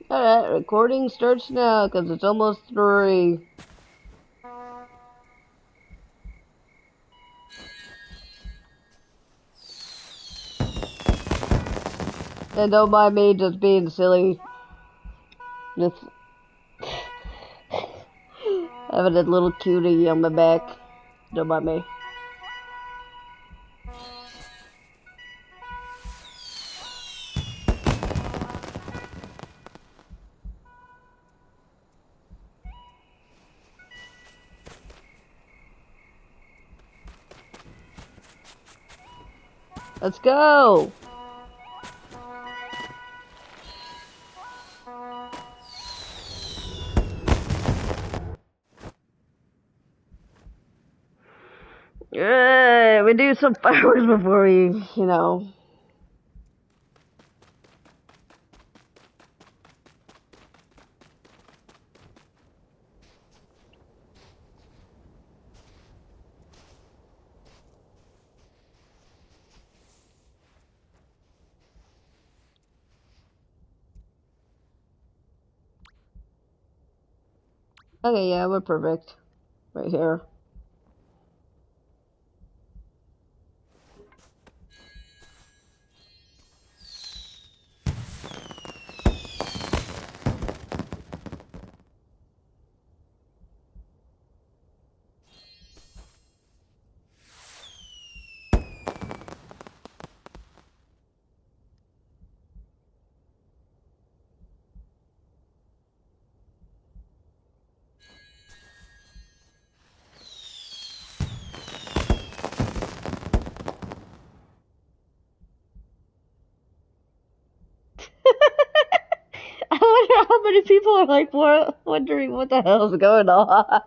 Alright, recording starts now because it's almost 3. And don't mind me just being silly. Just having a little cutie on my back. Don't mind me. Let's go! Yeah, we do some fireworks before we. Okay, yeah, we're perfect. Right here. I wonder how many people are like wondering what the hell's going on.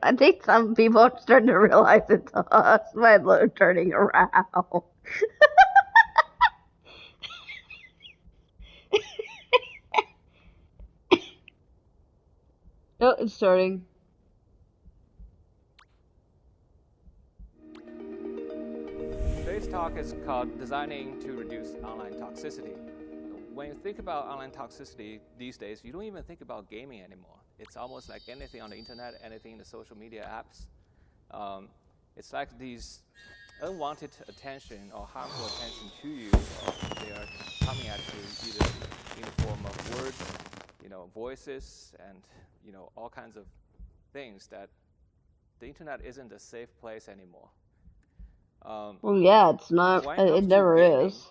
I think some people are starting to realize it's us by turning around. Oh, it's starting. Today's talk is called Designing to Reduce Online Toxicity. When you think about online toxicity these days, you don't even think about gaming anymore. It's almost like anything on the internet, anything in the social media apps. It's like these unwanted attention or harmful attention to you, they are coming at you either in the form of words, voices, and all kinds of things that the internet isn't a safe place anymore. Well, yeah, it's not. When it It comes to never gaming, is.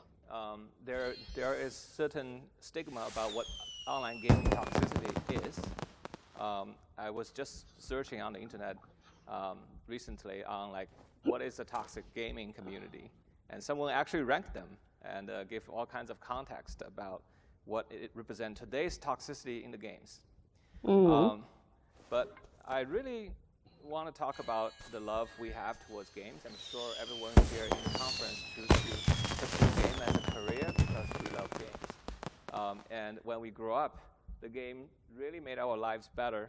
there is certain stigma about what online gaming toxicity is. I was just searching on the internet recently on like what is a toxic gaming community, and someone actually ranked them and gave all kinds of context about what it represents today's toxicity in the games. Mm. But I really want to talk about the love we have towards games. I'm sure everyone here in the conference choose to pursue game as a career because we love games. And when we grow up, the game really made our lives better.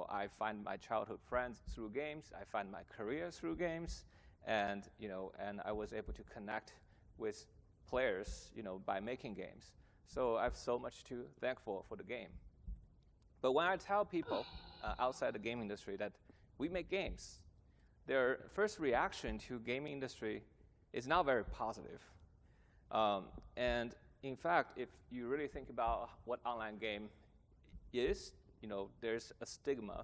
I find my childhood friends through games. I find my career through games, and and I was able to connect with players, by making games. So I have so much to thankful for the game. But when I tell people outside the game industry that we make games, their first reaction to gaming industry is not very positive. And in fact, if you really think about what online game is, there's a stigma.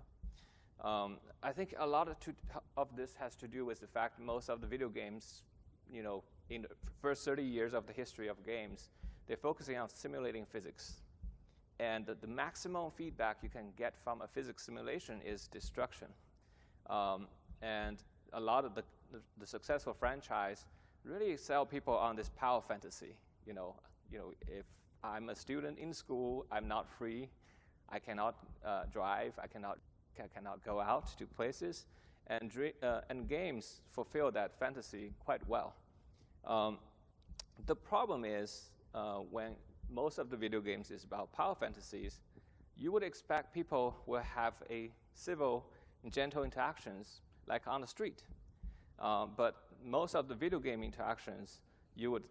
I think a lot of this has to do with the fact most of the video games, in the first 30 years of the history of games, they're focusing on simulating physics. And the maximum feedback you can get from a physics simulation is destruction. And a lot of the successful franchise really sell people on this power fantasy. If I'm a student in school, I'm not free. I cannot drive. I cannot go out to places. and games fulfill that fantasy quite well. The problem is when most of the video games is about power fantasies, you would expect people will have a civil and gentle interactions like on the street. But most of the video game interactions you would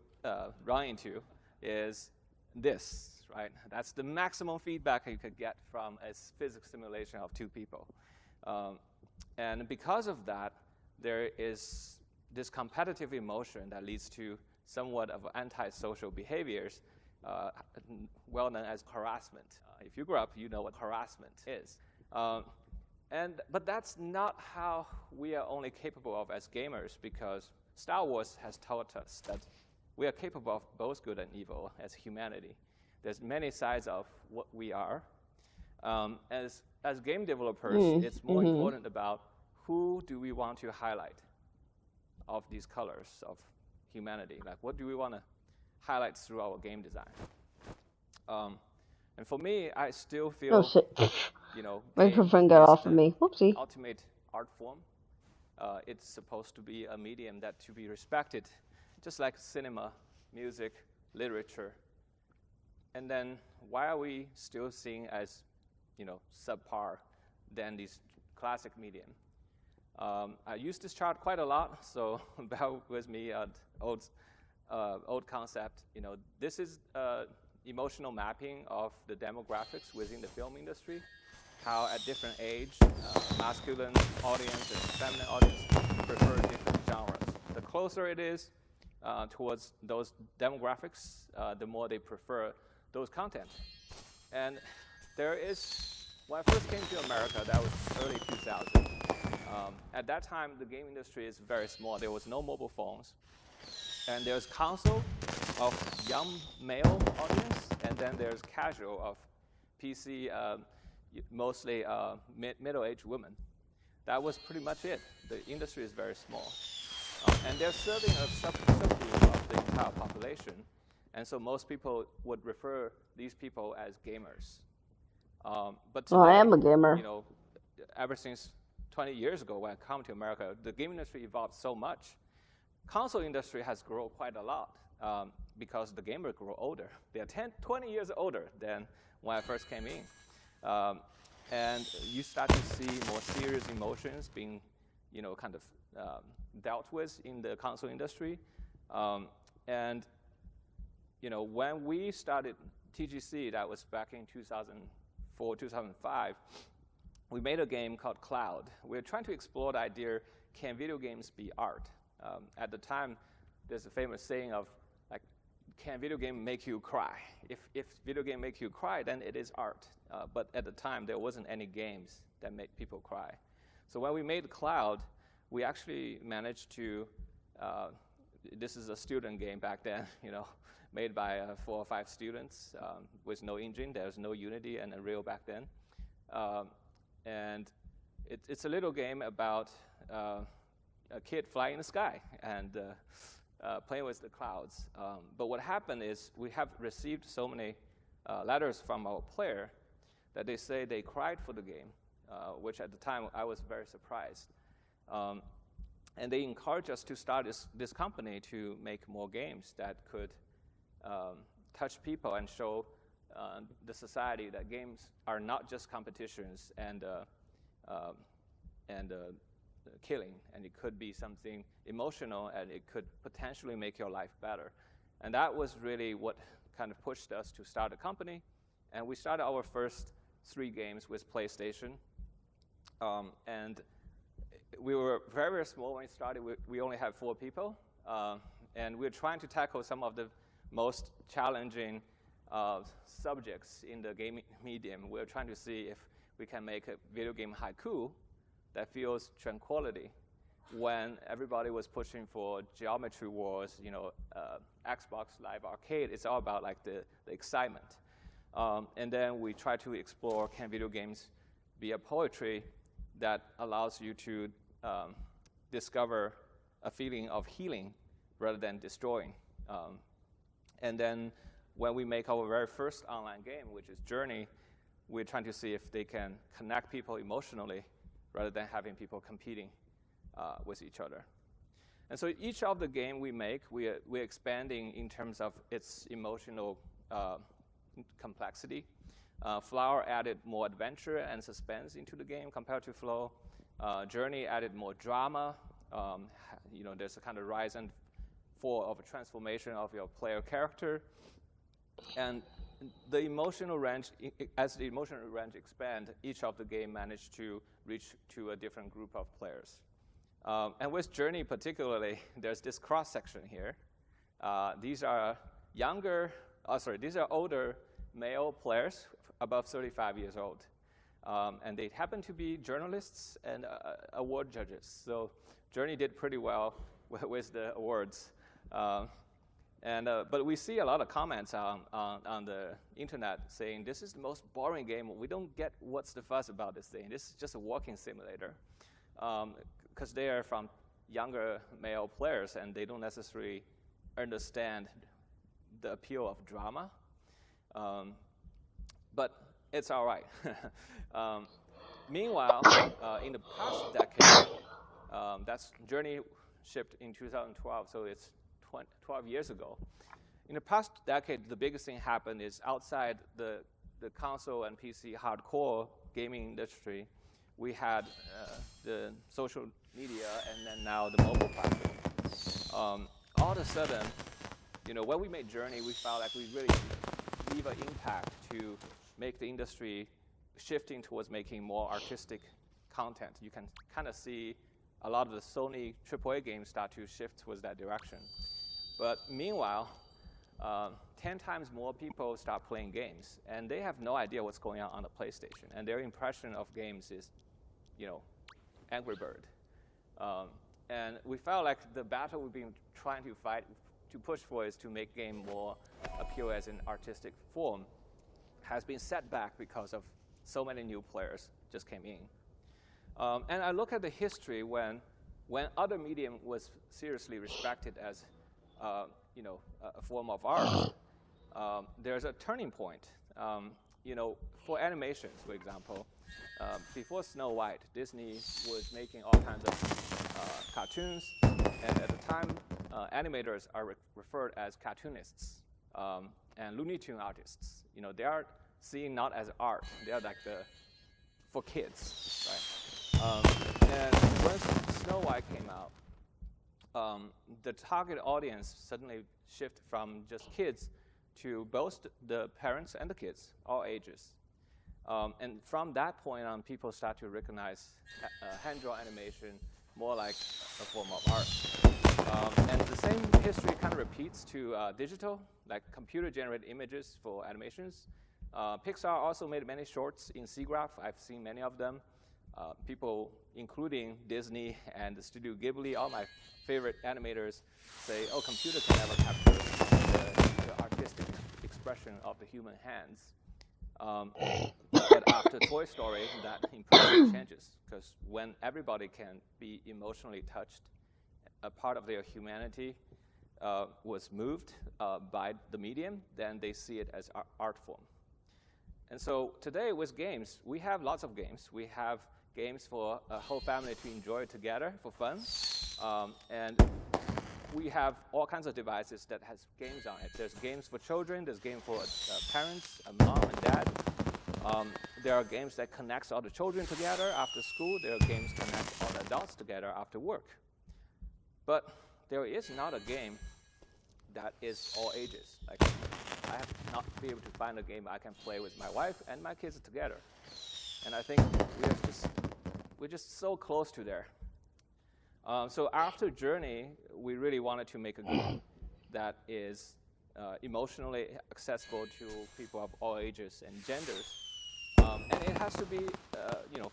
run into is this, right? That's the maximum feedback you could get from a physics simulation of two people. And because of that, there is this competitive emotion that leads to somewhat of antisocial behaviors, well known as harassment. If you grew up, you know what harassment is. But that's not how we are only capable of as gamers, because Star Wars has taught us that we are capable of both good and evil as humanity. There's many sides of what we are. As game developers, it's more important about who do we want to highlight of these colors of humanity. Like, what do we want to highlight through our game design? And for me, I still feel, Microphone got off of me. Whoopsie. Ultimate art form. It's supposed to be a medium that to be respected, just like cinema, music, literature. And then why are we still seeing as, subpar than these classic medium? I use this chart quite a lot, so bear with me. Old concept. This is emotional mapping of the demographics within the film industry. How at different age, masculine audience and feminine audience prefer different genres. The closer it is towards those demographics, the more they prefer those content. And there is, when I first came to America, that was early 2000. At that time, the game industry is very small. There was no mobile phones. And there's console of young male audience, and then there's casual of PC, mostly middle-aged women. That was pretty much it. The industry is very small. And they're serving a subgroup of the entire population. And so most people would refer these people as gamers. But today, I am a gamer. Ever since 20 years ago when I come to America, the game industry evolved so much. Console industry has grown quite a lot because the gamers grow older. They are 20 years older than when I first came in. And you start to see more serious emotions being, kind of dealt with in the console industry. And when we started TGC, that was back in 2004, 2005, we made a game called Cloud. We were trying to explore the idea, can video games be art? At the time, there's a famous saying of, like, can video game make you cry? If video game make you cry, then it is art. But at the time, there wasn't any games that made people cry. So when we made Cloud, we actually managed to, this is a student game back then, made by 4 or 5 students with no engine. There was no Unity and Unreal back then. And it's a little game about a kid flying in the sky and playing with the clouds. But what happened is we have received so many letters from our player that they say they cried for the game, which at the time I was very surprised. And they encouraged us to start this company to make more games that could touch people and show the society that games are not just competitions and killing, and it could be something emotional, and it could potentially make your life better. And that was really what kind of pushed us to start a company. And we started our first 3 games with PlayStation. And we were very, very small when we started. We only had 4 people. And we were trying to tackle some of the most challenging subjects in the gaming medium. We were trying to see if we can make a video game haiku that feels tranquility when everybody was pushing for geometry wars, Xbox Live Arcade. It's all about like the excitement. And then we try to explore, can video games be a poetry that allows you to discover a feeling of healing rather than destroying. And then when we make our very first online game, which is Journey, we're trying to see if they can connect people emotionally rather than having people competing with each other. And so each of the game we make, we're expanding in terms of its emotional complexity. Flower added more adventure and suspense into the game compared to Flow. Journey added more drama. There's a kind of rise and fall of a transformation of your player character. And the emotional range, as the emotional range expand, each of the game managed to reach to a different group of players. And with Journey particularly, there's this cross-section here. These are older male players, above 35 years old. And they happen to be journalists and award judges. So Journey did pretty well with the awards. But we see a lot of comments on the internet saying, this is the most boring game. We don't get what's the fuss about this thing. This is just a walking simulator. Because they are from younger male players, and they don't necessarily understand the appeal of drama. But it's all right. Meanwhile, in the past decade, that's Journey shipped in 2012, so it's 12 years ago. In the past decade, the biggest thing happened is outside the console and PC hardcore gaming industry, we had the social media and then now the mobile platform. All of a sudden, when we made Journey, we felt like we really leave an impact to make the industry shifting towards making more artistic content. You can kind of see a lot of the Sony AAA games start to shift towards that direction. But meanwhile, 10 times more people start playing games, and they have no idea what's going on the PlayStation. And their impression of games is, Angry Bird. And we felt like the battle we've been trying to fight, to push for, is to make game more appeal as an artistic form, has been set back because of so many new players just came in. And I look at the history when other medium was seriously respected as a form of art. There's a turning point. For animations, for example, before Snow White, Disney was making all kinds of cartoons, and at the time, animators are referred as cartoonists and Looney Tune artists. They are seen not as art; they are like for kids, right? And when Snow White came out, the target audience suddenly shifted from just kids to both the parents and the kids, all ages. And from that point on, people start to recognize hand-drawn animation more like a form of art. And the same history kind of repeats to digital, like computer-generated images for animations. Pixar also made many shorts in SIGGRAPH. I've seen many of them. People, including Disney and the Studio Ghibli, all my favorite animators, say, oh, computer can never capture the artistic expression of the human hands. But after Toy Story, that impression changes, because when everybody can be emotionally touched, a part of their humanity was moved by the medium, then they see it as art form. And so today with games, we have lots of games. We have games for a whole family to enjoy together for fun. And we have all kinds of devices that has games on it. There's games for children. There's games for parents, mom and dad. There are games that connects all the children together after school. There are games that connect all the adults together after work. But there is not a game that is all ages. Like, I have not been able to find a game I can play with my wife and my kids together. And I think we're just so close to there. So after Journey, we really wanted to make a game that is emotionally accessible to people of all ages and genders. And it has to be,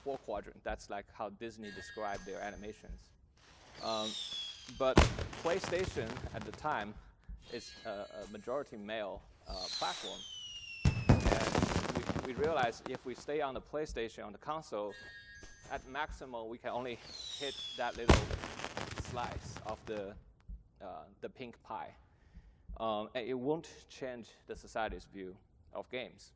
4 quadrant. That's like how Disney described their animations. But PlayStation at the time is a majority male platform. And we realized if we stay on the PlayStation, on the console, at maximum we can only hit that little slice of the pink pie. And it won't change the society's view of games.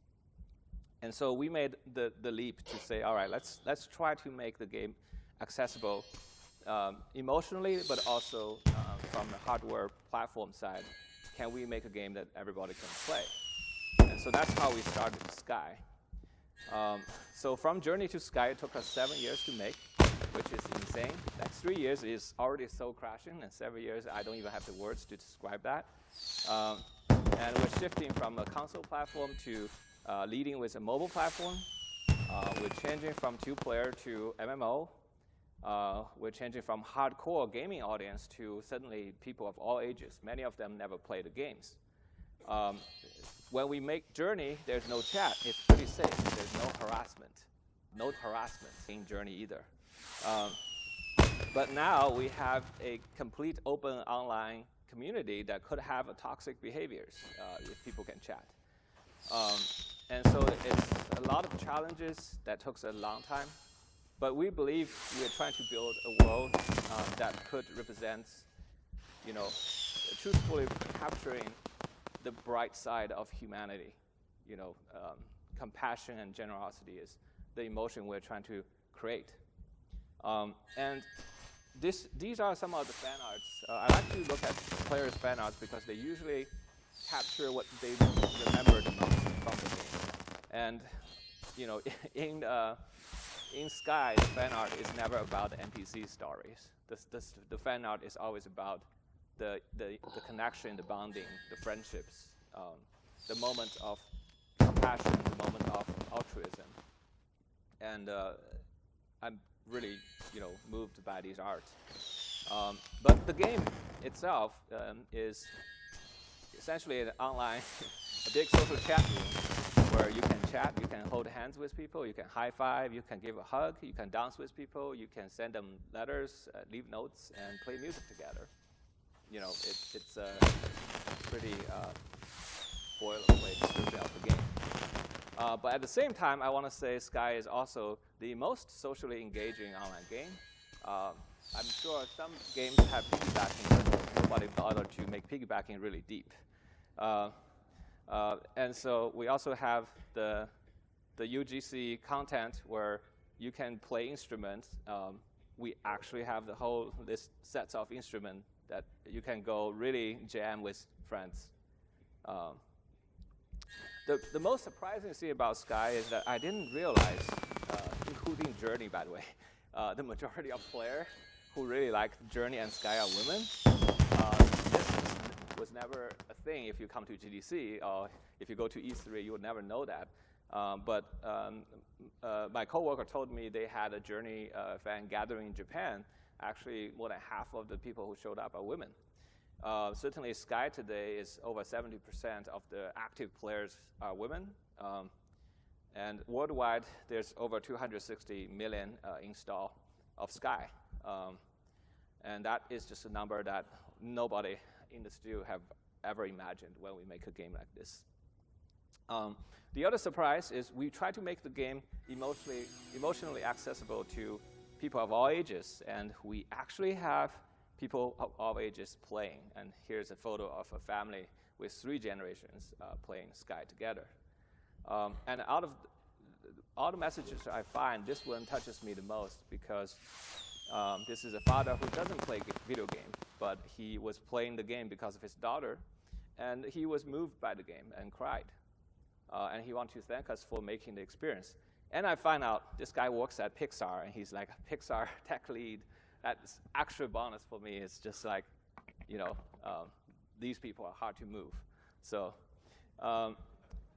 And so we made the leap to say, all right, let's try to make the game accessible emotionally, but also from the hardware platform side, can we make a game that everybody can play? And so that's how we started Sky. So from Journey to Sky, it took us 7 years to make, which is insane. Like 3 years is already so crashing, and 7 years, I don't even have the words to describe that. And we're shifting from a console platform to leading with a mobile platform. We're changing from two-player to MMO. We're changing from hardcore gaming audience to suddenly people of all ages. Many of them never played the games. When we make Journey, there's no chat. It's pretty safe. There's no harassment. No harassment in Journey either. But now we have a complete open online community that could have a toxic behaviors if people can chat. And so it's a lot of challenges that took a long time. But we believe we are trying to build a world that could represent, truthfully capturing the bright side of humanity. Compassion and generosity is the emotion we're trying to create. And these are some of the fan arts. I like to look at players' fan arts because they usually capture what they remember the most from the game. And in Sky, the fan art is never about the NPC stories. The fan art is always about the connection, the bonding, the friendships, the moment of compassion, the moment of altruism. And I'm really, moved by these arts. But the game itself is essentially an online, a big social chat room where you can chat, you can hold hands with people, you can high five, you can give a hug, you can dance with people, you can send them letters, leave notes, and play music together. It's a pretty boilerplate description of the game. But at the same time, I want to say Sky is also the most socially engaging online game. I'm sure some games have piggybacking, but nobody bothered to make piggybacking really deep. And so we also have the UGC content where you can play instruments. We actually have the whole list sets of instruments that you can go really jam with friends. The most surprising thing about Sky is that I didn't realize, including Journey, by the way, the majority of players who really like Journey and Sky are women. This was never a thing if you come to GDC, or if you go to E3, you would never know that. But my coworker told me they had a Journey fan gathering in Japan. Actually, more than half of the people who showed up are women. Certainly, Sky today is over 70% of the active players are women. And worldwide, there's over 260 million install of Sky. And that is just a number that nobody in the studio have ever imagined when we make a game like this. The other surprise is we try to make the game emotionally accessible to people of all ages, and we actually have people of all ages playing. And here's a photo of a family with 3 generations playing Sky together. And out of all the messages I find, this one touches me the most because this is a father who doesn't play video games, but he was playing the game because of his daughter, and he was moved by the game and cried. And he wanted to thank us for making the experience. And I find out this guy works at Pixar, and he's like a Pixar tech lead. That's extra bonus for me. It's just like, these people are hard to move. So,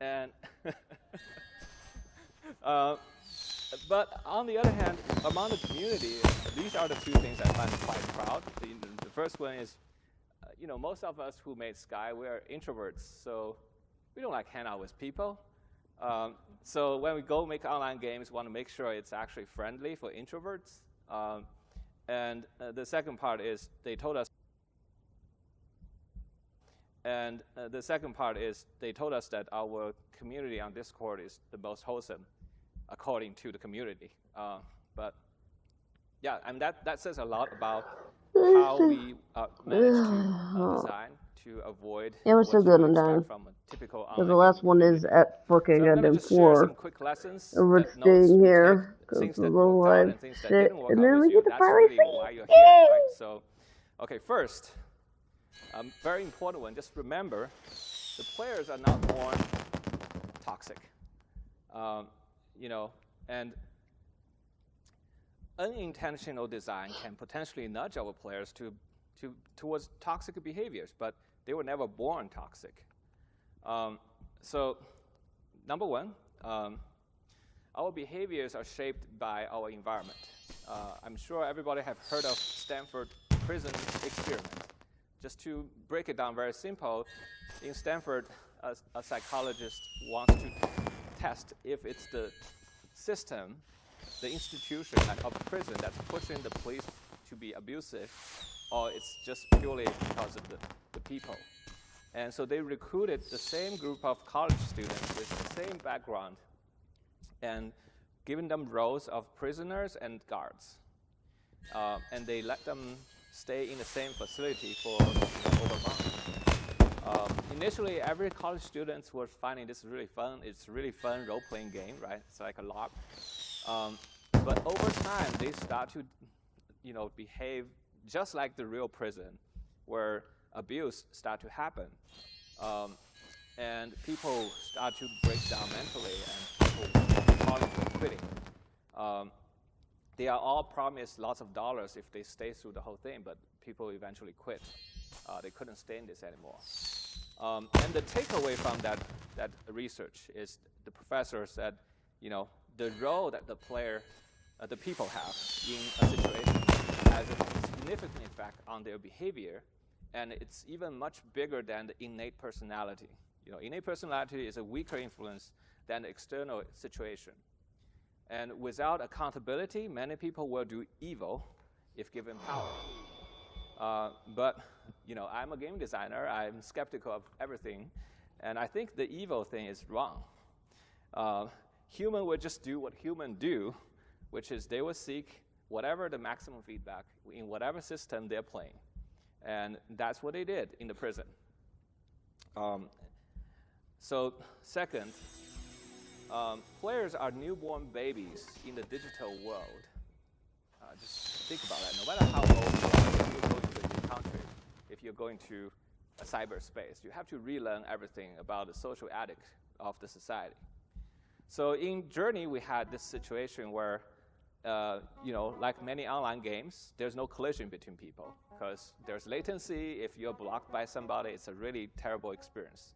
and but on the other hand, among the community, these are the 2 things I find quite proud. The first one is, most of us who made Sky, we're introverts, so we don't like hang out with people. So when we go make online games, we want to make sure it's actually friendly for introverts. And the second part is they told us that our community on Discord is the most wholesome, according to the community. But yeah, and that says a lot about how we managed to design to avoid Yeah, we're so what you good would on expect time. from a typical Because the online last gaming one is community. at So fucking I'm gonna goddamn just share some 4. quick lessons, And we're notes staying to take, here because things the that little worked out live and things that shit. didn't work And out then with we you. get to That's finally really see. why you're here, right? Yay! So, okay, first, very important one. Just remember, the players are not born toxic. You know, and unintentional design can potentially nudge our players towards toxic behaviors, but they were never born toxic. So, number one, our behaviors are shaped by our environment. I'm sure everybody have heard of Stanford prison experiment. Just to break it down very simple, in Stanford, a psychologist wants to test if it's the system, the institution of prison that's pushing the police to be abusive, or it's just purely because of the people. And so they recruited the same group of college students with the same background and given them roles of prisoners and guards. And they let them stay in the same facility for over a month. Initially, every college student was finding this really fun. It's a really fun role-playing game, right? It's like a LARP. But over time, they start to, behave just like the real prison, where abuse start to happen, and people start to break down mentally, and people calling for quitting. They are all promised lots of dollars if they stay through the whole thing, but people eventually quit. They couldn't stay in this anymore. And the takeaway from that research is the professor said, the role that the people have in a situation has a significant effect on their behavior, and it's even much bigger than the innate personality. Innate personality is a weaker influence than the external situation. And without accountability, many people will do evil if given power. But I'm a game designer. I'm skeptical of everything, and I think the evil thing is wrong. Human will just do what humans do, which is they will seek whatever the maximum feedback in whatever system they're playing. And that's what they did in the prison. So second, players are newborn babies in the digital world. Just think about that. No matter how old you are, if you go to a new country, if you're going to a cyberspace, you have to relearn everything about the social ethics of the society. So in Journey, we had this situation where, like many online games, there's no collision between people because there's latency. If you're blocked by somebody, it's a really terrible experience.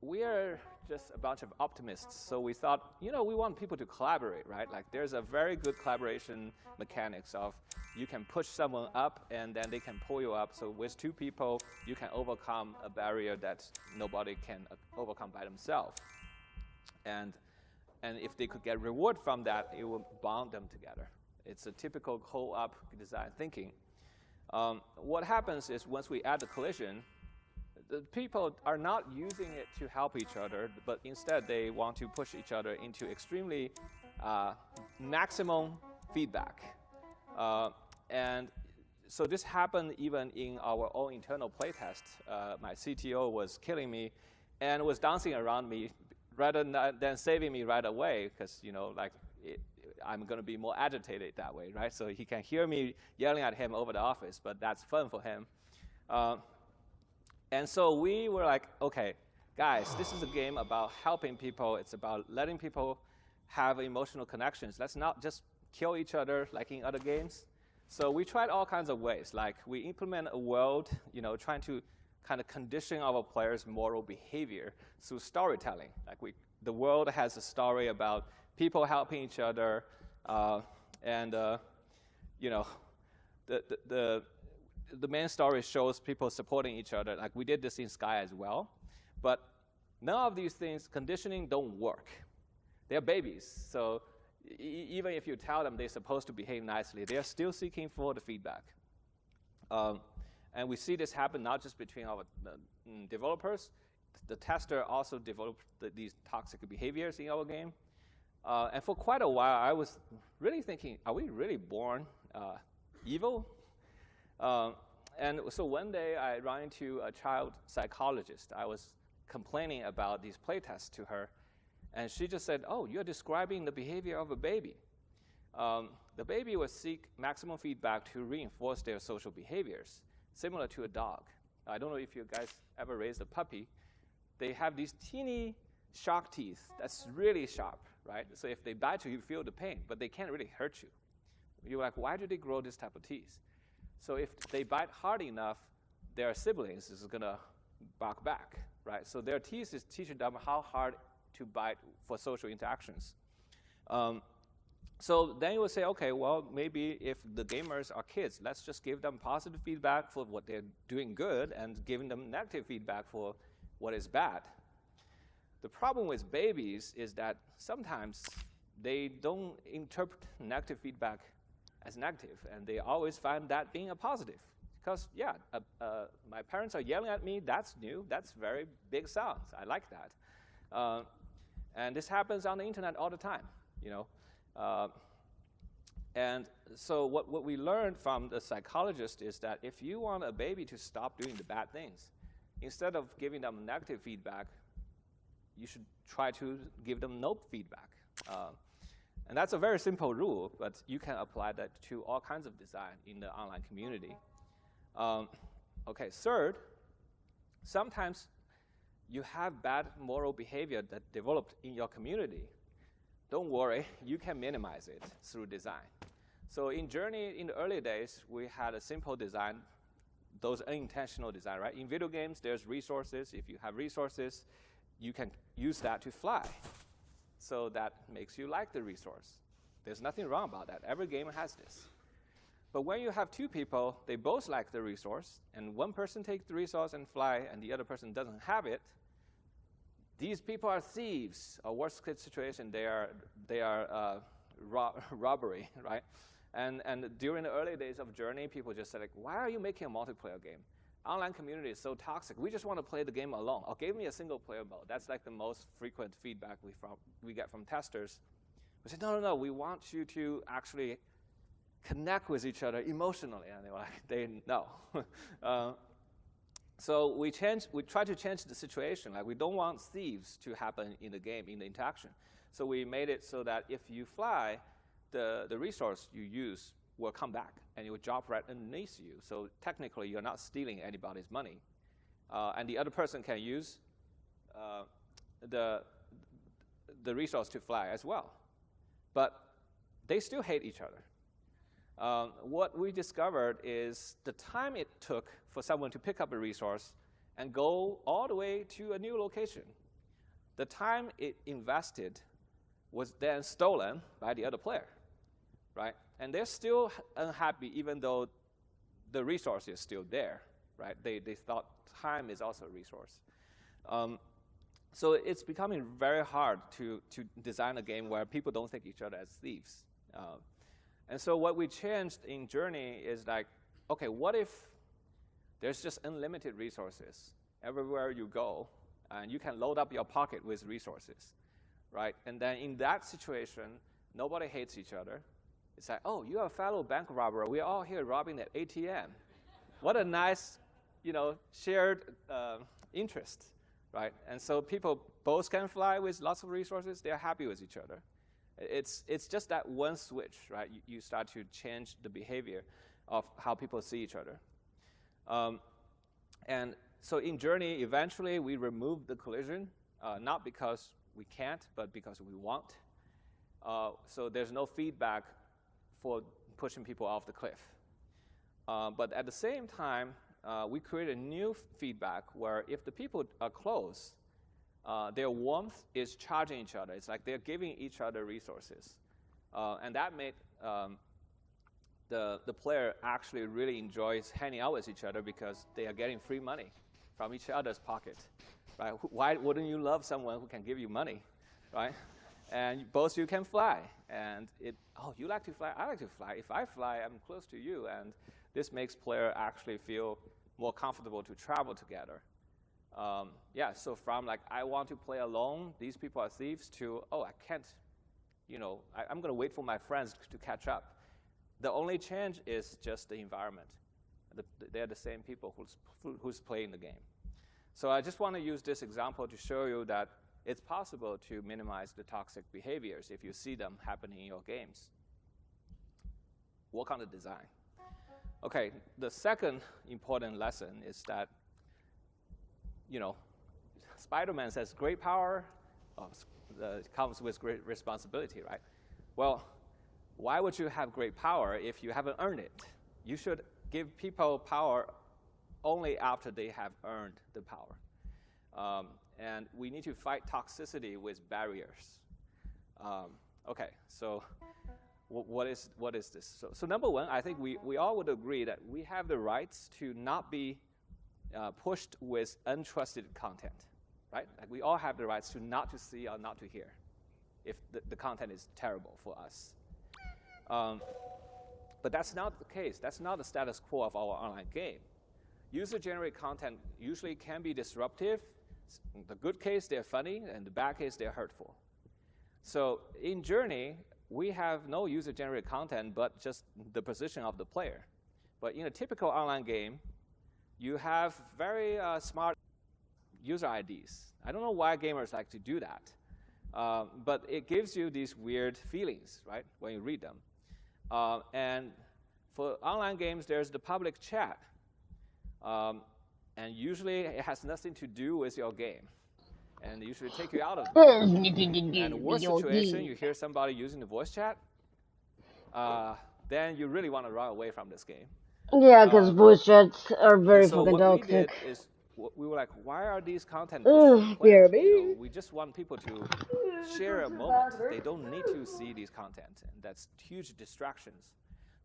We are just a bunch of optimists, so we thought, we want people to collaborate, right? Like there's a very good collaboration mechanics of you can push someone up and then they can pull you up. So with two people, you can overcome a barrier that nobody can overcome by themselves. And if they could get reward from that, it will bond them together. It's a typical co-op design thinking. What happens is once we add the collision, the people are not using it to help each other, but instead they want to push each other into extremely maximum feedback. And so this happened even in our own internal playtest. My CTO was killing me and was dancing around me rather than saving me right away, because I'm going to be more agitated that way, right? So he can hear me yelling at him over the office, but that's fun for him. And so we were like, okay, guys, this is a game about helping people. It's about letting people have emotional connections. Let's not just kill each other like in other games. So we tried all kinds of ways. Like we implement a world, trying to kind of condition our players' moral behavior through storytelling. Like the world has a story about people helping each other, and the main story shows people supporting each other. Like we did this in Sky as well, but none of these things, conditioning, don't work. They're babies, so even if you tell them they're supposed to behave nicely, they're still seeking for the feedback. And we see this happen not just between our developers. The tester also developed these toxic behaviors in our game. And for quite a while, I was really thinking, are we really born evil? And so one day I ran into a child psychologist. I was complaining about these playtests to her, and she just said, "Oh, you're describing the behavior of a baby. The baby will seek maximum feedback to reinforce their social behaviors, similar to a dog. I don't know if you guys ever raised a puppy. They have these teeny shark teeth that's really sharp, right? So if they bite you, you feel the pain, but they can't really hurt you. You're like, why do they grow this type of teeth? So if they bite hard enough, their siblings is going to bark back, right? So their teeth is teaching them how hard to bite for social interactions. So then you would say, okay, well, maybe if the gamers are kids, let's just give them positive feedback for what they're doing good and giving them negative feedback for what is bad. The problem with babies is that sometimes they don't interpret negative feedback as negative, and they always find that being a positive. Because, yeah, my parents are yelling at me, that's new, that's very big sounds, I like that. And this happens on the internet all the time, you know. And so what we learned from the psychologist is that if you want a baby to stop doing the bad things, instead of giving them negative feedback, you should try to give them no feedback. And that's a very simple rule, but you can apply that to all kinds of design in the online community. Okay, third, sometimes you have bad moral behavior that developed in your community. Don't worry, you can minimize it through design. So in Journey, in the early days, we had a simple design, those unintentional design, right? In video games, there's resources. If you have resources, you can use that to fly. So that makes you like the resource. There's nothing wrong about that. Every game has this. But when you have two people, they both like the resource, and one person takes the resource and fly, and the other person doesn't have it, these people are thieves. A worst case situation, they are robbery, right? And during the early days of Journey, people just said, like, why are you making a multiplayer game? Online community is so toxic. We just want to play the game alone. Or give me a single player mode. That's like the most frequent feedback we get from testers. We said, no, we want you to actually connect with each other emotionally. And they were like, no. So we try to change the situation. Like, we don't want thieves to happen in the game, in the interaction. So we made it so that if you fly, the resource you use will come back, and it will drop right underneath you. So technically, you're not stealing anybody's money. And the other person can use the resource to fly as well. But they still hate each other. What we discovered is the time it took for someone to pick up a resource and go all the way to a new location. The time it invested was then stolen by the other player, right? And they're still unhappy even though the resource is still there, right? They thought time is also a resource. So it's becoming very hard to design a game where people don't think each other as thieves. And so what we changed in Journey is like, okay, what if there's just unlimited resources everywhere you go, and you can load up your pocket with resources, right? And then in that situation, nobody hates each other. It's like, oh, you're a fellow bank robber. We're all here robbing that ATM. What a nice, shared interest, right? And so people both can fly with lots of resources. They're happy with each other. It's just that one switch, right? You start to change the behavior of how people see each other. And so in Journey, eventually we removed the collision, not because we can't, but because we want. So there's no feedback for pushing people off the cliff. But at the same time, we created a new feedback where if the people are close, their warmth is charging each other. It's like they're giving each other resources. And that made the player actually really enjoys hanging out with each other because they are getting free money from each other's pocket, right? Why wouldn't you love someone who can give you money, right? And both you can fly. And you like to fly, I like to fly. If I fly, I'm close to you. And this makes player actually feel more comfortable to travel together. So from like, I want to play alone, these people are thieves, to, I can't, I'm going to wait for my friends to catch up. The only change is just the environment. they're the same people who's playing the game. So I just want to use this example to show you that it's possible to minimize the toxic behaviors if you see them happening in your games. What kind of design? Okay, the second important lesson is that, Spider-Man says great power comes with great responsibility, right? Well, why would you have great power if you haven't earned it? You should give people power only after they have earned the power. And we need to fight toxicity with barriers. Okay, so what is this? So number one, I think we all would agree that we have the rights to not be pushed with untrusted content, right? Like we all have the rights to not to see or not to hear if the content is terrible for us. But that's not the case. That's not the status quo of our online game. User-generated content usually can be disruptive. In the good case, they're funny, and the bad case, they're hurtful. So in Journey, we have no user-generated content, but just the position of the player. But in a typical online game, you have very smart user IDs. I don't know why gamers like to do that, but it gives you these weird feelings, right, when you read them. And for online games, there's the public chat. And usually it has nothing to do with your game. And usually take you out of the game. And the worst situation, you hear somebody using the voice chat, then you really want to run away from this game. Yeah, because voice chats are very so fucking what we toxic. did is, we were like, why are these content pushed to players? We just want people to share a moment. They don't need to see these content, and that's huge distractions.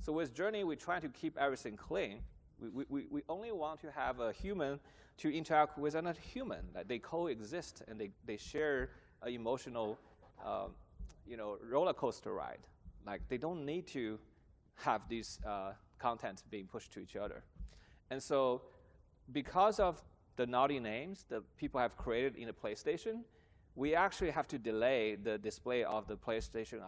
So with Journey, we try to keep everything clean. We only want to have a human to interact with another human. That they coexist and they share an emotional, roller coaster ride. Like they don't need to have these content being pushed to each other. And so, because of the naughty names that people have created in the PlayStation, we actually have to delay the display of the PlayStation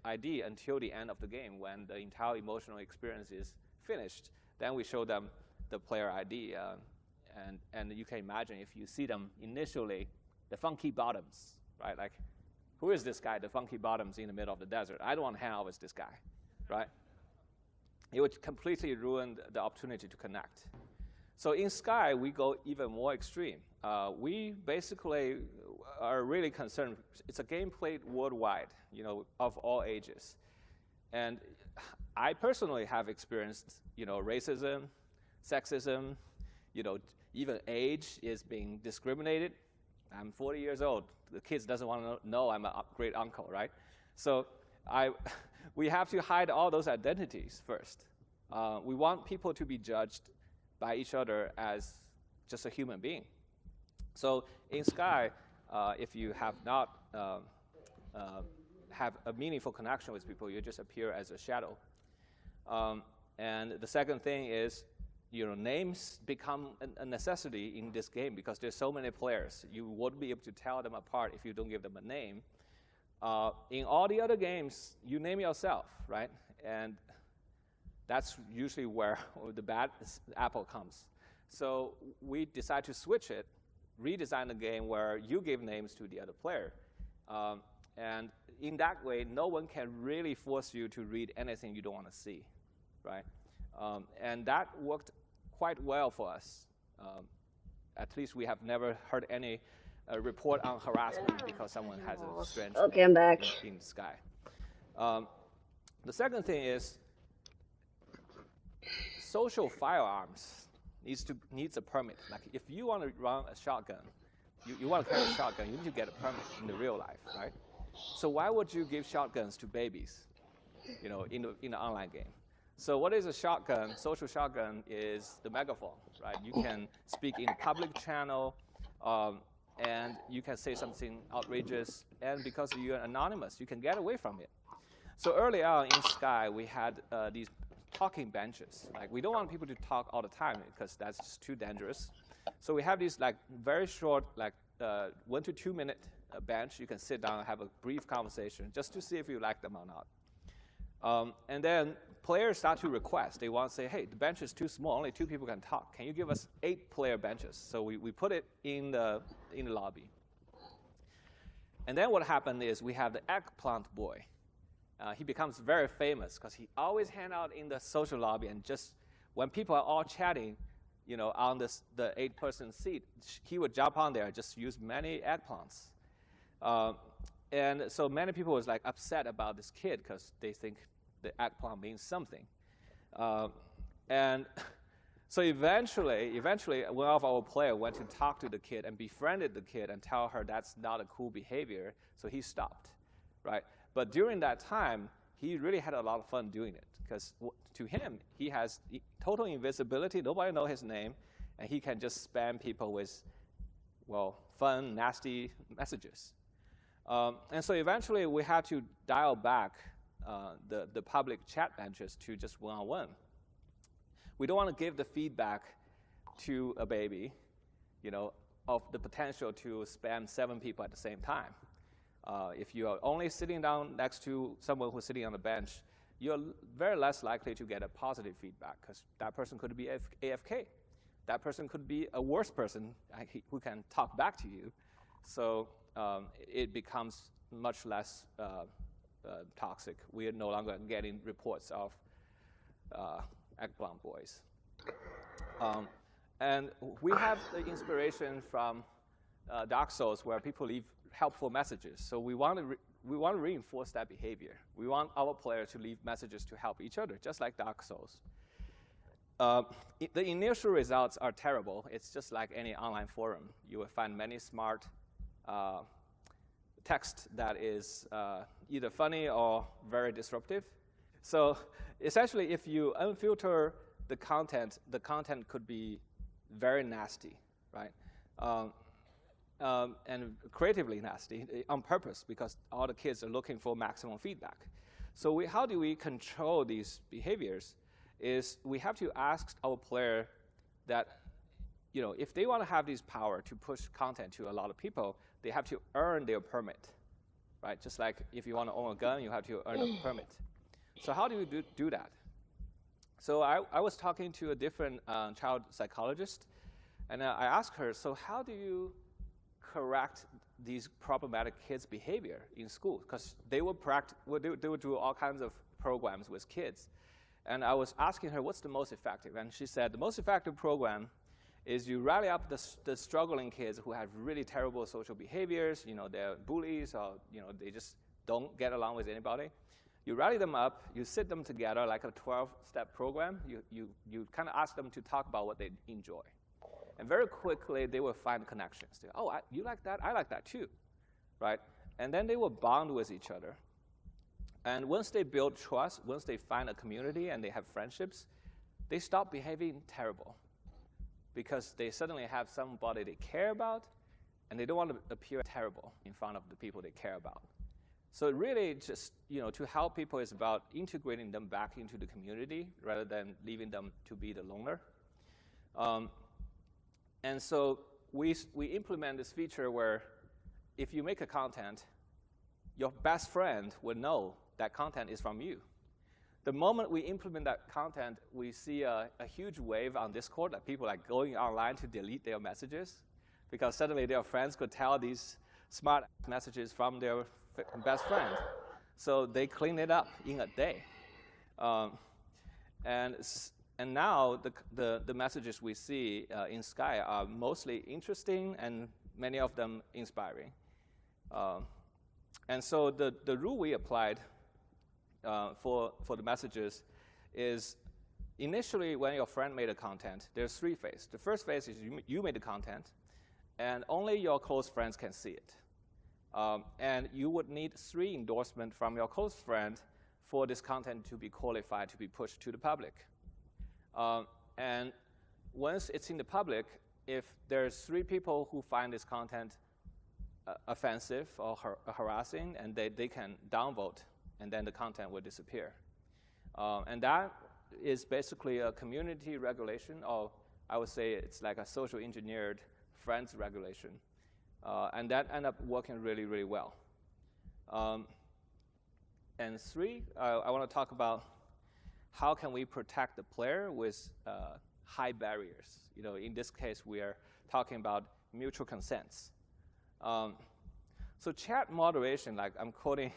ID until the end of the game when the entire emotional experience is finished. Then we show them the player ID, and you can imagine if you see them initially, the funky bottoms, right? Like, who is this guy, the funky bottoms in the middle of the desert? I don't want to hang out with this guy, right? It would completely ruin the opportunity to connect. So in Sky, we go even more extreme. We basically are really concerned. It's a game played worldwide, of all ages. And I personally have experienced, racism, sexism, even age is being discriminated. I'm 40 years old. The kids doesn't want to know I'm a great uncle, right? So we have to hide all those identities first. We want people to be judged by each other as just a human being. So in Sky, if you have not have a meaningful connection with people, you just appear as a shadow. And the second thing is, names become a necessity in this game because there's so many players. You won't be able to tell them apart if you don't give them a name. In all the other games, you name yourself, right? And that's usually where the bad apple comes. So we decide to switch it, redesign the game where you give names to the other player. And in that way, no one can really force you to read anything you don't want to see, right? And that worked quite well for us. At least we have never heard any report on harassment because someone has a strange Okay, I'm back. in the Sky. The second thing is social firearms needs a permit. Like if you want to run a shotgun, you want to carry a shotgun, you need to get a permit in the real life, right? So why would you give shotguns to babies, in the online game? So what is a shotgun? Social shotgun is the megaphone, right? You can speak in a public channel, and you can say something outrageous, and because you're anonymous, you can get away from it. So early on in Sky, we had these talking benches. Like we don't want people to talk all the time because that's just too dangerous. So we have these very short, 1 to 2 minute bench. You can sit down and have a brief conversation just to see if you like them or not. And then players start to request. They want to say, hey, the bench is too small. Only 2 people can talk. Can you give us 8-player benches? So we put it in the lobby. And then what happened is we have the eggplant boy. He becomes very famous because he always hang out in the social lobby, and just when people are all chatting, on the 8-person seat, he would jump on there and just use many eggplants. And so many people was like upset about this kid because they think the eggplant means something. And so eventually, one of our players went to talk to the kid and befriended the kid and tell her that's not a cool behavior, so he stopped, right? But during that time, he really had a lot of fun doing it because to him, he has total invisibility. Nobody knows his name, and he can just spam people with, well, fun, nasty messages. And so eventually, we had to dial back the public chat benches to just one-on-one. We don't want to give the feedback to a baby, of the potential to spam 7 people at the same time. If you are only sitting down next to someone who's sitting on the bench, you're very less likely to get a positive feedback because that person could be AFK. That person could be a worse person who can talk back to you. So it becomes much less toxic. We are no longer getting reports of eggplant boys. And we have the inspiration from Dark Souls where people leave helpful messages. So we want to reinforce that behavior. We want our players to leave messages to help each other, just like Dark Souls. The initial results are terrible. It's just like any online forum. You will find many smart text that is either funny or very disruptive. So essentially, if you unfilter the content could be very nasty, right? And creatively nasty on purpose because all the kids are looking for maximum feedback. So how do we control these behaviors is we have to ask our player that, if they want to have this power to push content to a lot of people, they have to earn their permit, right? Just like if you want to own a gun, you have to earn a permit. So how do you do that? So I was talking to a different child psychologist, and I asked her, so how do you correct these problematic kids' behavior in school? Because they would do all kinds of programs with kids. And I was asking her, what's the most effective? And she said, the most effective program is you rally up the struggling kids who have really terrible social behaviors, they're bullies, or they just don't get along with anybody. You rally them up, you sit them together like a 12-step program. You kind of ask them to talk about what they enjoy. And very quickly, they will find connections. You like that? I like that too, right? And then they will bond with each other. And once they build trust, once they find a community and they have friendships, they stop behaving terrible because they suddenly have somebody they care about, and they don't want to appear terrible in front of the people they care about. So really just, to help people is about integrating them back into the community rather than leaving them to be the loner. And so we implement this feature where if you make a content, your best friend will know that content is from you. The moment we implement that content, we see a huge wave on Discord that people are going online to delete their messages because suddenly their friends could tell these smart messages from their best friend. So they clean it up in a day. And now the messages we see in Sky are mostly interesting and many of them inspiring. And so the rule we applied for the messages is initially when your friend made a content, there's 3 phases. The first phase is you made the content, and only your close friends can see it. And you would need 3 endorsements from your close friend for this content to be qualified to be pushed to the public. And once it's in the public, if there's 3 people who find this content offensive or harassing, and they can downvote, and then the content will disappear. And that is basically a community regulation, or I would say it's like a social engineered friends regulation. And that ended up working really, really well. And 3, I want to talk about how can we protect the player with high barriers. In this case, we are talking about mutual consents. So chat moderation, like I'm quoting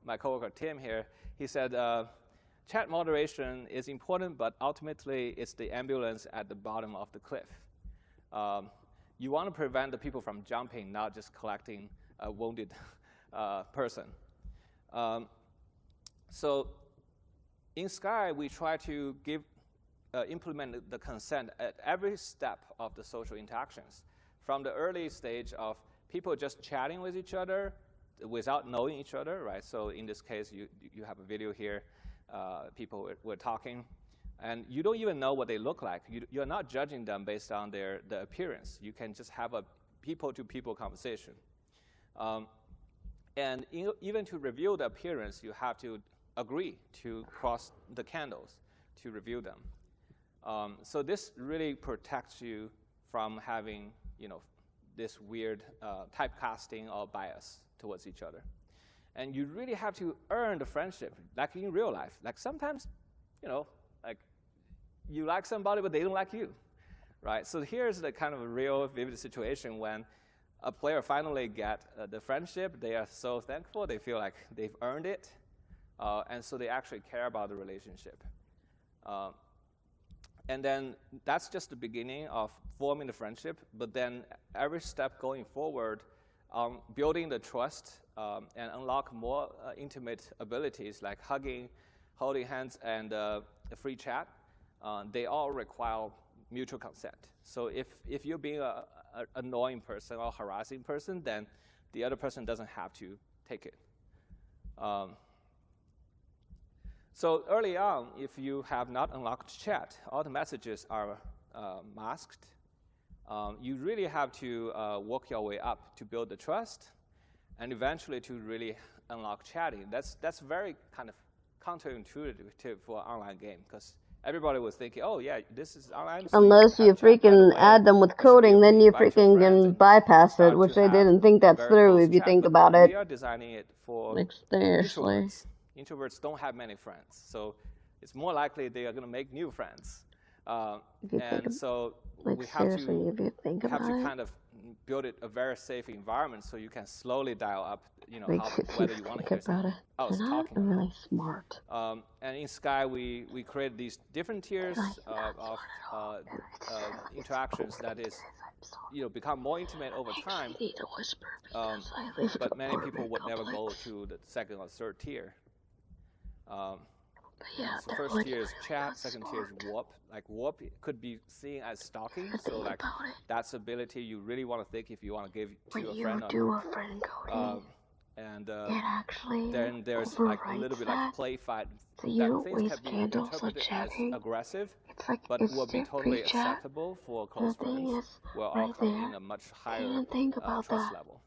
my coworker Tim here, he said, chat moderation is important, but ultimately it's the ambulance at the bottom of the cliff. You want to prevent the people from jumping, not just collecting a wounded person. So in Sky, we try to implement the consent at every step of the social interactions, from the early stage of people just chatting with each other without knowing each other, right? So in this case, you have a video here. People were talking, and you don't even know what they look like. You're not judging them based on the appearance. You can just have a people-to-people conversation. And even to review the appearance, you have to agree to cross the candles to review them. So this really protects you from having, this weird typecasting or bias towards each other. And you really have to earn the friendship, like in real life. Like sometimes, like you like somebody, but they don't like you, right? So here's the kind of a real vivid situation when a player finally get the friendship. They are so thankful. They feel like they've earned it. And so they actually care about the relationship. And then that's just the beginning of forming the friendship. But then every step going forward, building the trust and unlock more intimate abilities like hugging, holding hands, and free chat, they all require mutual consent. So if you're being an annoying person or harassing person, then the other person doesn't have to take it. So early on, if you have not unlocked chat, all the messages are masked. You really have to work your way up to build the trust, and eventually to really unlock chatting. That's very kind of counterintuitive for an online game, because everybody was thinking, oh yeah, this is online. So Unless you freaking add them with coding, then you freaking can bypass it, which they didn't think that through if you think about it. We are designing it for Like, seriously. introverts. Introverts don't have many friends, so it's more likely they are going to make new friends. And so we have to kind of build it a very safe environment so you can slowly dial up, whether you want to hear something else talking. Really smart. And in Sky, we created these different tiers of interactions that is, become more intimate over time. But many people would never go to the second or third tier. So first tier is chat, second tier is warp. Like warp could be seen as stalking, so like that's ability you really want to think if you want to give to a friend. And then there's like a little bit like play fight. That things can be interpreted as aggressive, but will be totally acceptable for close friends. We're all coming in a much higher trust level.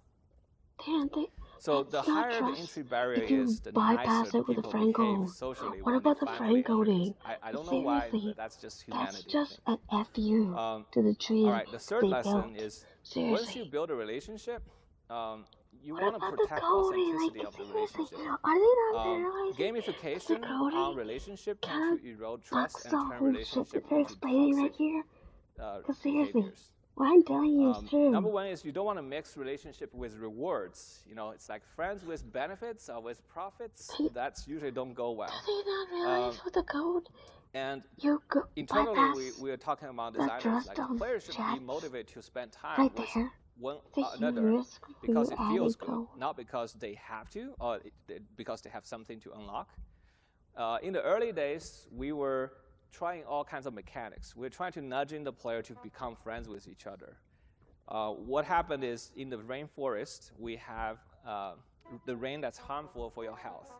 So the higher the entry barrier is, the nicer the people behave socially. What about the friend coding? I don't know why, but that's just humanity. That's just an FU to the tree. All right, the third lesson is, once you build a relationship, you want to protect authenticity of the relationship. Gamification on relationship can erode trust and turn relationship into toxic behaviors. What I'm telling you is true. Number one is you don't want to mix relationship with rewards. It's like friends with benefits or with profits. That's usually don't go well. Do they not realize with the code? And internally, we are talking about designers. Like players should be motivated to spend time with one another because it feels good, not because they have to or because they have something to unlock. In the early days, we were trying all kinds of mechanics. We're trying to nudging the player to become friends with each other. What happened is, in the rainforest, we have the rain that's harmful for your health.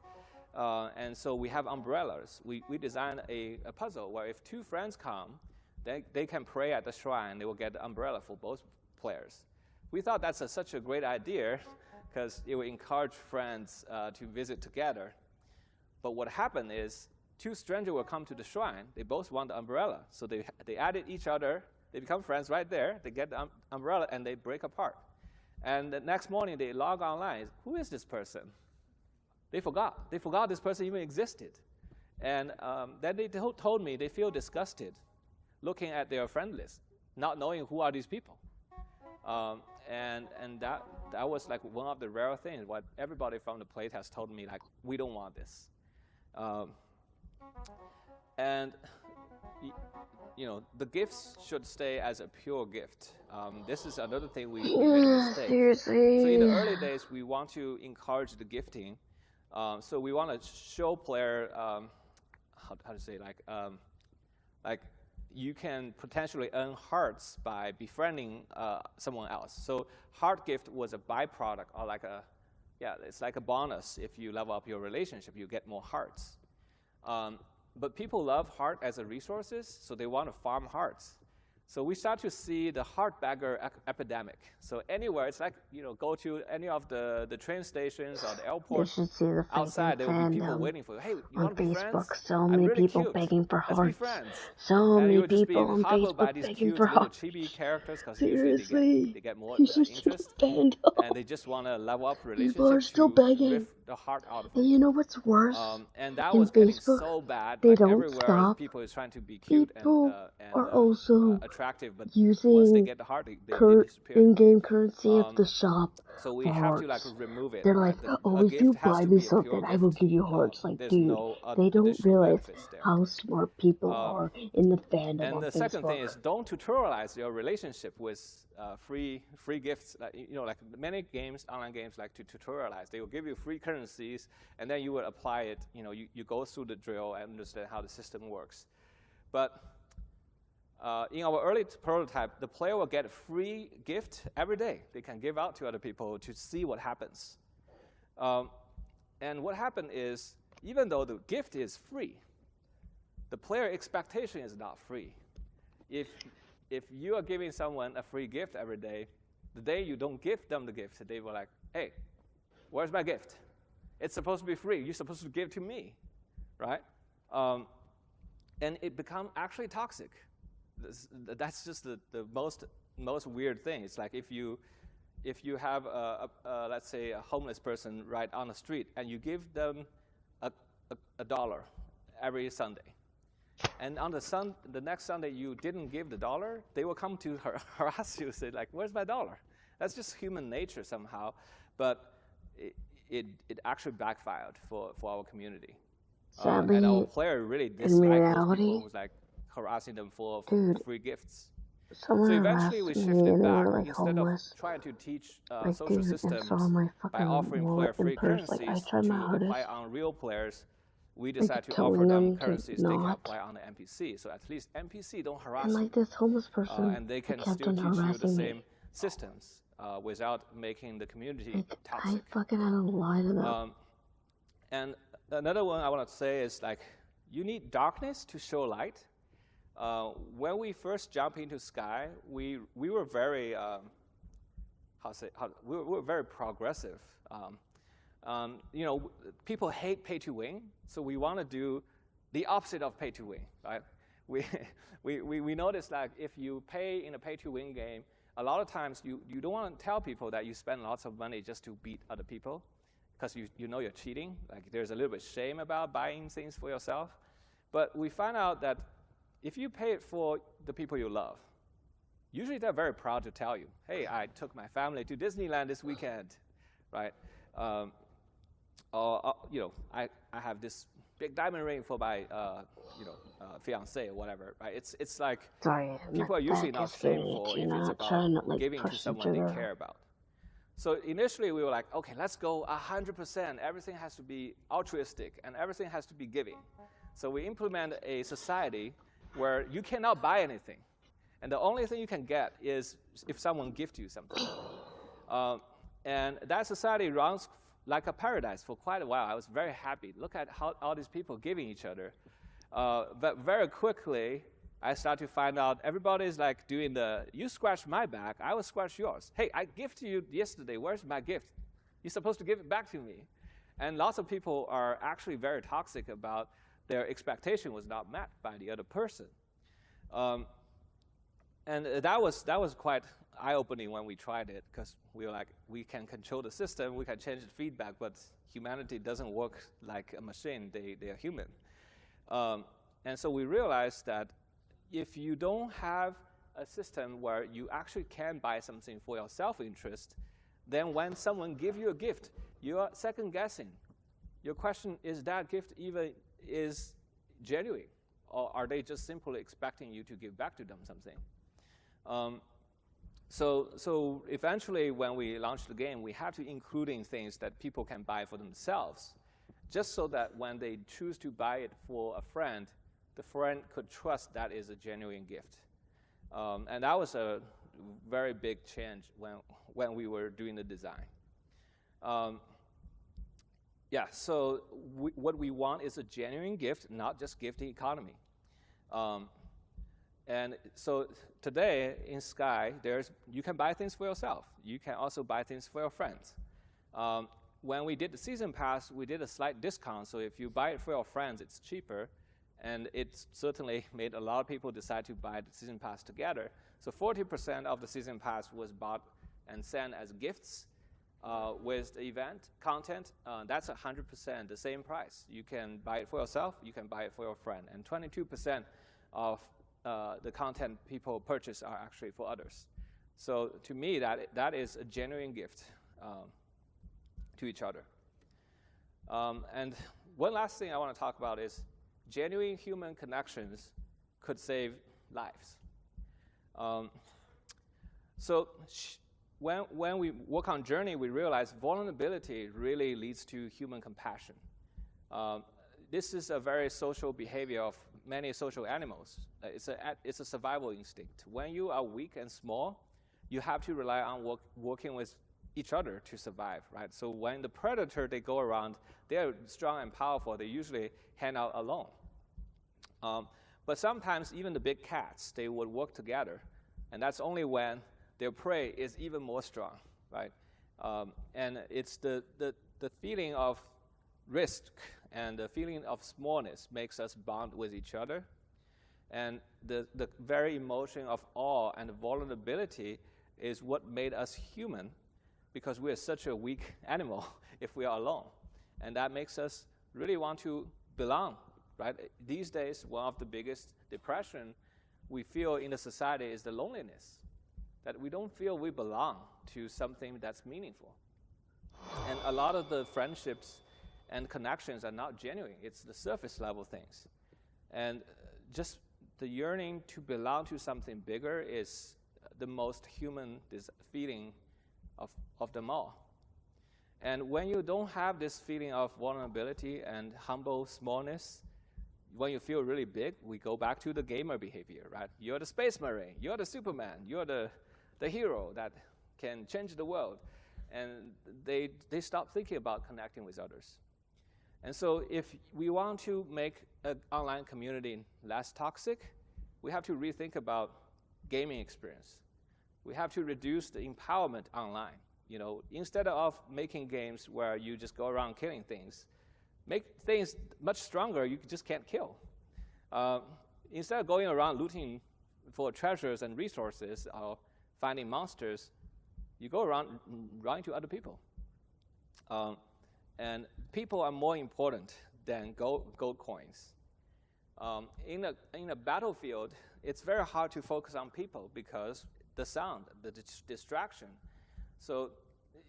And so we have umbrellas. We designed a puzzle where if two friends come, they can pray at the shrine. They will get the umbrella for both players. We thought that's such a great idea because it will encourage friends to visit together. But what happened is, two strangers will come to the shrine. They both want the umbrella. So they added each other. They become friends right there. They get the umbrella, and they break apart. And the next morning, they log online. Who is this person? They forgot. They forgot this person even existed. And then they told me they feel disgusted looking at their friend list, not knowing who are these people. And that was like one of the rare things. What everybody from the plate has told me, like, we don't want this. And the gifts should stay as a pure gift. This is another thing we made a mistake. Seriously. So in the early days, we want to encourage the gifting. So we want to show player how to say, like you can potentially earn hearts by befriending someone else. So heart gift was a byproduct, or it's like a bonus. If you level up your relationship, you get more hearts. But people love heart as a resources, so they want to farm hearts. So we start to see the heart bagger epidemic. So anywhere, it's like, go to any of the train stations or the airport. You should see the outside, there will be people fandom waiting for you. Hey, you on want to be friends? Facebook. So I'm many really people cute. begging for Let's be hearts. friends. So And many you would just be people on hobbled by Facebook these begging cute for little hearts. chibi characters, because usually Seriously, they get more you should see the interest, fandom. and they just want to level up People are relationships still to begging. lift the heart out of And them. you know what's worse? And that In was getting Facebook, so bad. they Like don't everywhere, stop. people is trying to be cute People and are also attractive, but once they using get the heart, they disappear. in-game currency of the shop So we for have to hearts. remove it. They're Right? like, A if you gift has buy to me be a pure something, I will gift. give you hearts. Like, There's dude, no they don't additional realize benefits there. how smart people are in the fandom And on the Facebook. second thing is, don't tutorialize your relationship with free gifts. Like many games, online games, like to tutorialize. They will give you free currencies, and then you will apply it. You go through the drill and understand how the system works. But in our early prototype, the player will get a free gift every day. They can give out to other people to see what happens. And what happened is, even though the gift is free, the player expectation is not free. If you are giving someone a free gift every day, the day you don't give them the gift, they were like, hey, where's my gift? It's supposed to be free. You're supposed to give to me, right? And it becomes actually toxic. That's just the most weird thing. It's like if you have let's say a homeless person right on the street, and you give them a dollar every Sunday, and on the next Sunday you didn't give the dollar, they will come to harass you, say like, "Where's my dollar?" That's just human nature somehow, but it actually backfired for our community. Sadly, and our player really disliked those people who was like harassing them for free gifts. Someone So eventually we harassed me shifted and they back. were like Instead homeless. of trying to teach Like, social dude, systems and saw my by fucking offering player wallet free and purse. Like, I currencies tried my to hardest. apply on real players, we Like, decided to telling offer them them to currencies they can not. apply on the NPC. So at least NPC don't harass And you. like this homeless person, And they can kept still on teach you the harassing same me. systems without making the community Like, toxic. I fucking had to lie to them. And another one I want to say is like, you need darkness to show light. When we first jumped into Sky, we were very we were very progressive. People hate pay to win, so we want to do the opposite of pay to win, right? We noticed that if you pay in a pay to win game, a lot of times you don't want to tell people that you spend lots of money just to beat other people, because you know you're cheating. Like, there's a little bit of shame about buying things for yourself. But we find out that if you pay it for the people you love, usually they're very proud to tell you, hey, I took my family to Disneyland this weekend, right? I have this big diamond ring for my fiance or whatever, right? It's like, Sorry, people are usually not shameful if it's about giving to someone they care about. So initially we were like, okay, let's go 100%. Everything has to be altruistic and everything has to be giving. So we implement a society where you cannot buy anything. And the only thing you can get is if someone gifts you something. And that society runs like a paradise for quite a while. I was very happy. Look at how all these people giving each other. But very quickly, I started to find out everybody's like doing you scratch my back, I will scratch yours. Hey, I gifted you yesterday. Where's my gift? You're supposed to give it back to me. And lots of people are actually very toxic about their expectation was not met by the other person. And that was quite eye-opening when we tried it, because we were like, we can control the system, we can change the feedback, but humanity doesn't work like a machine. They are human. And so we realized that if you don't have a system where you actually can buy something for your self-interest, then when someone gives you a gift, you are second-guessing. Your question is that gift even is genuine, or are they just simply expecting you to give back to them something? So eventually, when we launched the game, we had to including things that people can buy for themselves, just so that when they choose to buy it for a friend, the friend could trust that is a genuine gift. And that was a very big change when we were doing the design. Yeah, so what we want is a genuine gift, not just gift economy. And so today in Sky, you can buy things for yourself. You can also buy things for your friends. When we did the season pass, we did a slight discount. So if you buy it for your friends, it's cheaper. And it certainly made a lot of people decide to buy the season pass together. So 40% of the season pass was bought and sent as gifts. With the event content, that's 100% the same price. You can buy it for yourself, you can buy it for your friend. And 22% of the content people purchase are actually for others. So to me, that is a genuine gift to each other. And one last thing I want to talk about is genuine human connections could save lives. When we work on Journey, we realize vulnerability really leads to human compassion. This is a very social behavior of many social animals. It's a survival instinct. When you are weak and small, you have to rely on working with each other to survive, right? So when the predator, they go around, they're strong and powerful. They usually hang out alone. But sometimes even the big cats, they would work together. And that's only when their prey is even more strong, right? And it's the feeling of risk and the feeling of smallness makes us bond with each other. And the very emotion of awe and vulnerability is what made us human, because we're such a weak animal if we are alone. And that makes us really want to belong, right? These days, one of the biggest depression we feel in the society is the loneliness, that we don't feel we belong to something that's meaningful. And a lot of the friendships and connections are not genuine. It's the surface level things. And just the yearning to belong to something bigger is the most human feeling of them all. And when you don't have this feeling of vulnerability and humble smallness, when you feel really big, we go back to the gamer behavior, right? You're the Space Marine, you're the Superman, you're the hero that can change the world. And they stop thinking about connecting with others. And so if we want to make an online community less toxic, we have to rethink about gaming experience. We have to reduce the empowerment online. You know, instead of making games where you just go around killing things, make things much stronger you just can't kill. Instead of going around looting for treasures and resources or finding monsters, you go around running to other people. And people are more important than gold coins. In a battlefield, it's very hard to focus on people because the sound, the distraction. So,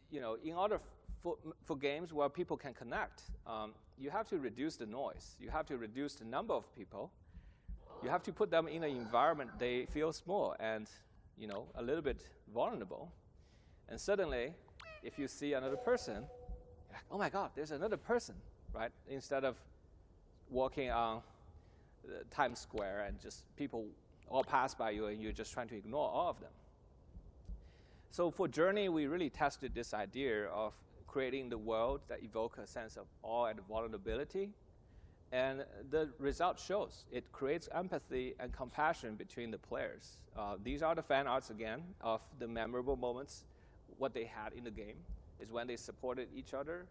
you know, in order for games where people can connect, you have to reduce the noise. You have to reduce the number of people. You have to put them in an environment they feel small and, you know, a little bit vulnerable. And suddenly, if you see another person, you're like, oh my God, there's another person, right? Instead of walking on Times Square and just people all pass by you and you're just trying to ignore all of them. So for Journey, we really tested this idea of creating the world that evoke a sense of awe and vulnerability. And the result shows. It creates empathy and compassion between the players. These are the fan arts, again, of the memorable moments. What they had in the game is when they supported each other,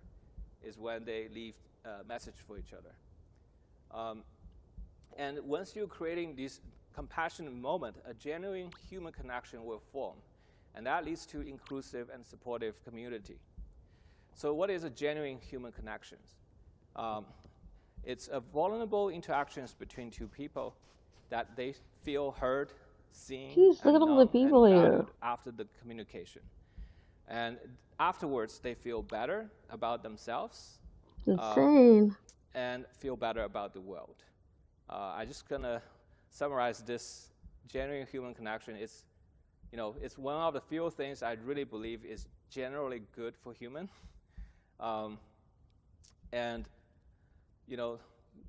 is when they leave a message for each other. And once you're creating this compassionate moment, a genuine human connection will form. And that leads to inclusive and supportive community. So what is a genuine human connection? It's a vulnerable interactions between two people that they feel heard, seen, Jeez, look and at all the known, people and here. valued after the communication. And afterwards, they feel better about themselves. It's insane. And feel better about the world. I'm just gonna summarize this genuine human connection. It's one of the few things I really believe is generally good for human. And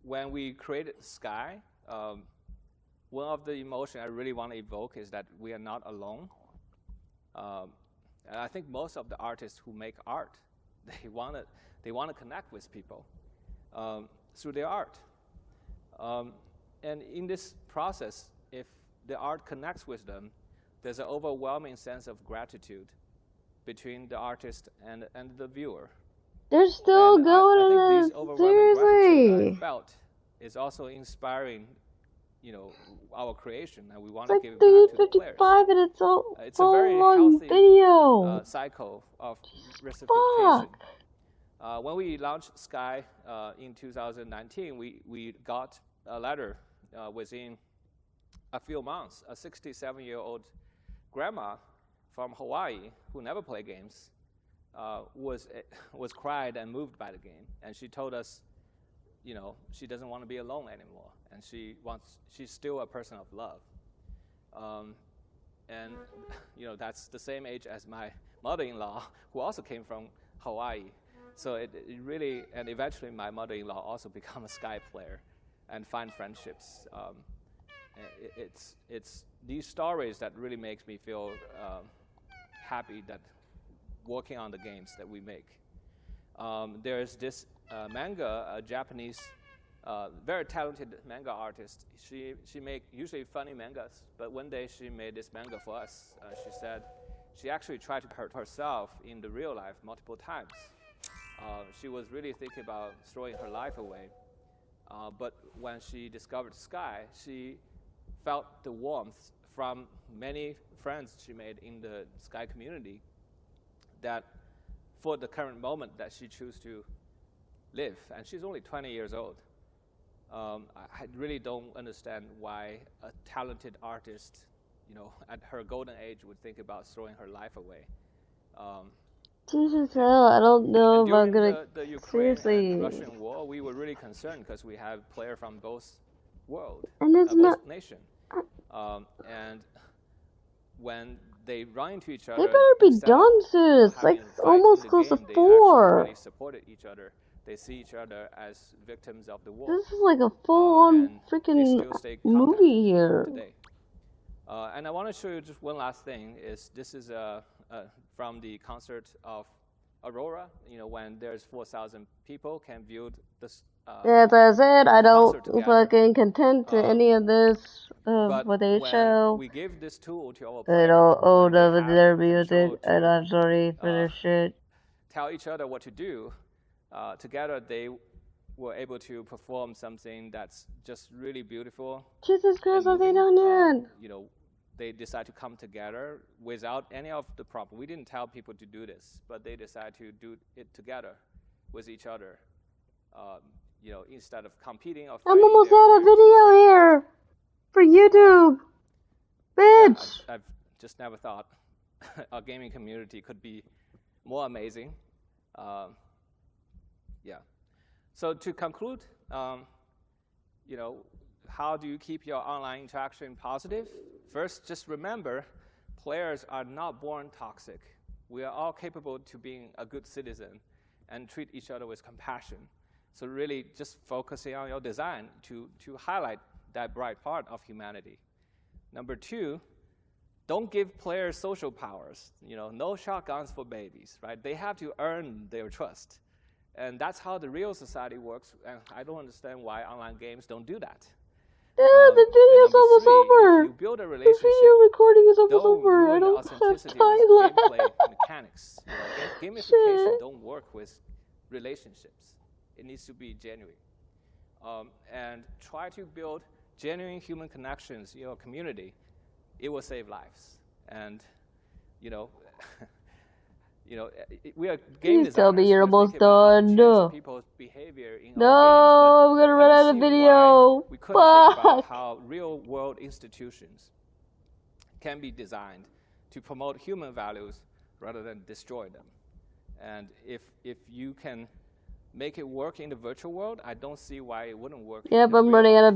when we created Sky, one of the emotions I really want to evoke is that we are not alone. And I think most of the artists who make art, they want to connect with people through their art. And in this process, if the art connects with them, there's an overwhelming sense of gratitude between the artist and the viewer. They're still and going I in think it. these overwhelming gratitude Seriously. I felt is also inspiring, our creation, and we want It's to like give it back to the players. 3:55 and it's all It's a very full-on healthy video. cycle of Jesus reciprocation. fuck. When we launched Sky in 2019, we got a letter within a few months. A 67-year-old grandma from Hawaii who never played games was cried and moved by the game, and she told us, she doesn't want to be alone anymore, and she's still a person of love. And that's the same age as my mother-in-law, who also came from Hawaii. So it really, and eventually my mother-in-law also become a Sky player and find friendships. It's these stories that really makes me feel happy that working on the games that we make. There's this manga, a Japanese, very talented manga artist. She make usually funny mangas, but one day she made this manga for us. She said she actually tried to hurt herself in the real life multiple times. She was really thinking about throwing her life away. But when she discovered Sky, she felt the warmth from many friends she made in the Sky community, that for the current moment that she chose to live, and she's only 20 years old. I really don't understand why a talented artist, at her golden age would think about throwing her life away. Jesus hell, I don't know if I'm During gonna the Ukraine seriously. and Russian war, we were really concerned because we have players from both world, And it's not. both nation. And when they run into each other, They better be instead of done soon. It's having like a fight almost in the close to game, they 4. actually really supported each other. They see each other as victims of the war. This is like a full-on and they freaking still stay movie contacted here. today. And I want to show you just one last thing. This is from the concert of Aurora. When there's 4,000 people can view this. As I said, I don't concert together. fucking contend to any of this But what they when show. we give this tool to our They players, don't own when they of have their the music, control and to, I'm sorry for this shit. tell each other what to do, together they were able to perform something that's just really beautiful. Jesus Christ, and are they moving. done yet? They decide to come together without any of the problem. We didn't tell people to do this, but they decide to do it together with each other. Instead of competing or fighting. I'm almost out of video here for YouTube. Bitch! Yeah, I've just never thought our gaming community could be more amazing. Yeah. So to conclude, how do you keep your online interaction positive? First, just remember, players are not born toxic. We are all capable to being a good citizen and treat each other with compassion. So really just focusing on your design to highlight that bright part of humanity. Number 2, don't give players social powers. No shotguns for babies, right? They have to earn their trust. And that's how the real society works, and I don't understand why online games don't do that. Dude, the video's almost 3, over. if you build a The relationship, video recording is almost don't over. I ruin the don't have authenticity time with left. gameplay mechanics. Gamification Shit. don't work with relationships. It needs to be genuine. And try to build genuine human connections in your community. It will save lives. And you know, we are game Please tell designers. me you're We're almost thinking about how to done. change No. people's behavior in No, our games, I'm gonna but run I out don't of see video. why we couldn't think about Fuck. how real-world institutions can be designed to promote human values rather than destroy them. And if you can make it work in the virtual world, I don't see why it wouldn't work in Yep, the I'm real running out life. of